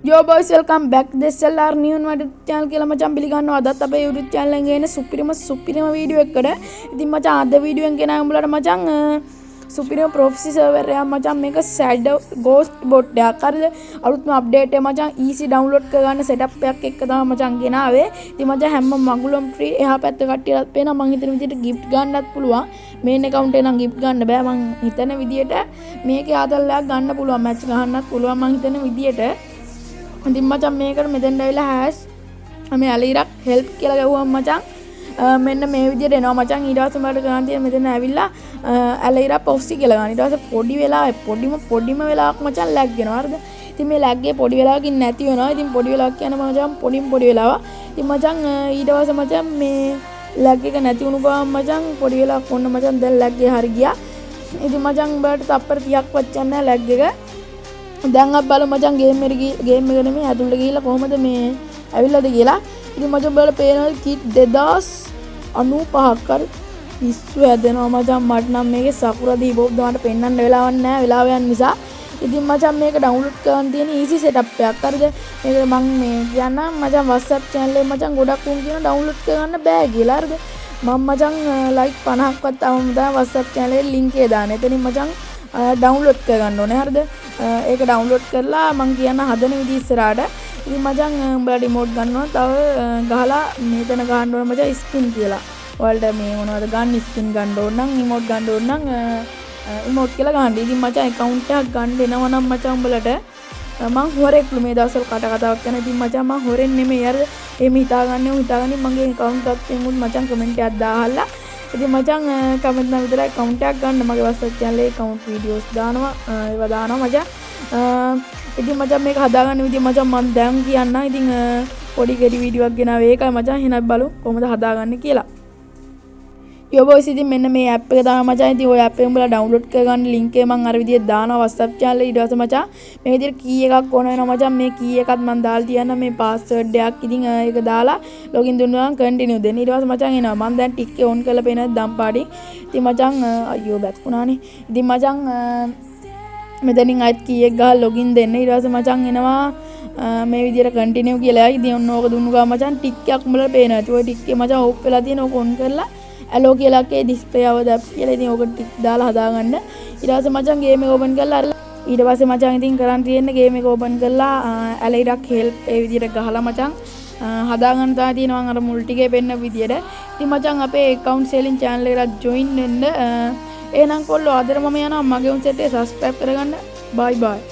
Yo boys, welcome back to the SLR new channel කියලා මචං පිළිගන්නවා. අදත් අපේ YouTube channel එකෙන් එන සුපිරිම වීඩියෝ එකකට. ඉතින් මචං අද වීඩියෝ එකෙන් ගෙනා උඹලට මචං සුපිරිම ප්‍රොෆෙසි සර්වර් එකක් මචං මේක shadow ghost bot එකක්. හරිද? අලුත්ම අප්ඩේට් එක මචං easy download කරගන්න setup එකක් එක්ක තමයි මචං ගෙනාවේ. ඉතින් මචං හැම මඟුලම් free එහා පැත්ත කට්ටියටත් පේනවා. මං හිතන විදිහට gift ගන්නත් පුළුවන්. main account එකේ නම් gift ගන්න බෑ. මං හිතන විදිහට මේකේ ආතල්ලයක් ගන්න පුළුවන්. match ගහන්නත් පුළුවන් මං හිතන විදිහට. ඉතින් මචං මේකට මෙතෙන්ට ඇවිල්ලා හැෂ් මේ අලීරක් හෙල්ප් කියලා ගවුවම මචං මෙන්න මේ විදිහට එනවා මචං. ඊට පස්සේ උඹලට ගන්න තියෙන මෙතන ඇවිල්ලා අලීරා පොස්ටි කියලා ගන්න. ඊට පස්සේ පොඩි වෙලාවෙ පොඩිම වෙලාවක් මචං ලැග් වෙනවා. හරිද? ඉතින් මේ ලැග් එක පොඩි වෙලාවකින් නැති වෙනවා. ඉතින් පොඩි වෙලාවක් කියන්නේ මචං පොඩි වෙලාවක්. ඉතින් මචං ඊට පස්සේ මචං මේ ලැග් එක නැති වුණු ගමන් මචං පොඩි වෙලාවක් ඔන්න මචං දැන් ලැග් එක හරි ගියා. ඉතින් මචං උඹලට තප්පර 30ක් වච්චන් නැහැ ලැග් එක. දැන් අප බලමු මචං ගේම් එක නෙමෙයි ඇතුළට ගිහිල්ලා කොහමද මේ ඇවිල්ලාද කියලා. ඉතින් මචං බලලා පේනවා කිට් 2095ක් හරි පිස්සු හැදෙනවා මචං. මට නම් මේකේ සකුරා දීපොක් දාන්න පෙන්වන්න වෙලාවක් නැහැ වෙලාව යන නිසා. ඉතින් මචං මේක ඩවුන්ලෝඩ් කරන්න තියෙන easy setup එකක්. හරිද? මේක මම මේ කියන්නම් මචං WhatsApp channel එකේ මචං ගොඩක් උන් කියන ඩවුන්ලෝඩ් කරගන්න බෑ කියලා. හරිද? මම මචං like 50ක්වත් තවම තමයි WhatsApp channel එකේ link එක දාන්න. එතනින් මචං ඩවුන්ලෝඩ් කරගන්න ඕනේ. හරිද? ඒක ඩවුන්ලෝඩ් කරලා මං කියන්න හදන විදිහ ඉස්සරහට. ඉතින් මචං උඹලා රිමෝට් ගන්නවා. තව ගහලා මෙතන ගහන්න ඕනේ මචං ස්කින් කියලා. ඔයාලට මේ මොනවද ගන්න ස්කින් ගන්න ඕන නම් රිමෝට් ගන්න ඕන නම් රිමෝට් කියලා ගහන්න. ඉතින් මචං account එකක් ගන්න එනවා නම් මචං උඹලට මං හොරෙක්ලු මේ දවස්වල කතාවක් කරන. ඉතින් මචං මං හොරෙන් නෙමෙයි. හරිද? එහෙම හිතාගන්නේ මගේ account එකෙන් උත් මචං කමෙන්ට් එකක් දාහල්ලා. ඉතින් මචං කමෙන්ට් නම් විතරයි account එකක් ගන්න. මගේ WhatsApp channel එකේ account videos දානවා. ඒවා දානවා මචං. ඉතින් මචං මේක හදාගන්න විදිය මචං මම දැන් කියන්න. ඉතින් පොඩි කෙටි වීඩියෝ එකක් ගෙනාවේ ඒකයි මචං. එහෙනම් බලමු කොහොමද හදාගන්නේ කියලා. Yo boys, ඉතින් මෙන්න මේ app එක තමයි මචං. ඉතින් ওই app එක උඹලා download කරගන්න link එක මම අර විදියට දානවා WhatsApp channel එකේ. ඊට පස්සේ මචං මේ විදියට key එකක් ඕන වෙනවා මචං. මේ key එකත් මම දාලා තියන්න මේ password එකක්. ඉතින් ඒක දාලා login දුන්නා නම් continue දෙන්න. ඊට පස්සේ මචං එනවා. මම දැන් tick එක on කරලා පේනවා දම් පාඩි. ඉතින් මචං අයියෝ බැක් වුණානේ. ඉතින් මචං මෙතනින් අයිත් key එක ගහලා login දෙන්න. ඊට පස්සේ මචං එනවා මේ විදියට continue කියලා. ඉතින් ඔන්න ඕක දුන්නු ගා මචං tick එකක් උඹලා පේනවා. ඉතින් ওই tick එක මචං off වෙලා තියෙන ඕක on කරලා ඇලෝ කියලා එකේ ඩිස්ප්ලේ අවද කියලා ඉතින් ඕක ටික් දාලා හදාගන්න. ඊට පස්සේ මචං ගේම් එක ඕපන් කරලා අර ඊට පස්සේ මචං ඉතින් කරන් තියෙන්නේ ගේම් එක ඕපන් කරලා ඇලයිරක් හෙල්ප් ඒ විදිහට ගහලා මචං හදාගන්න තමයි තියෙනවා අර මුල් ටිකේ පෙන්න විදිහට. ඉතින් මචං අපේ account selling channel එකට join වෙන්න. එහෙනම් කොල්ලෝ අදට මම යනවා මගේ උන් සෙට් එක subscribe කරගන්න. bye bye.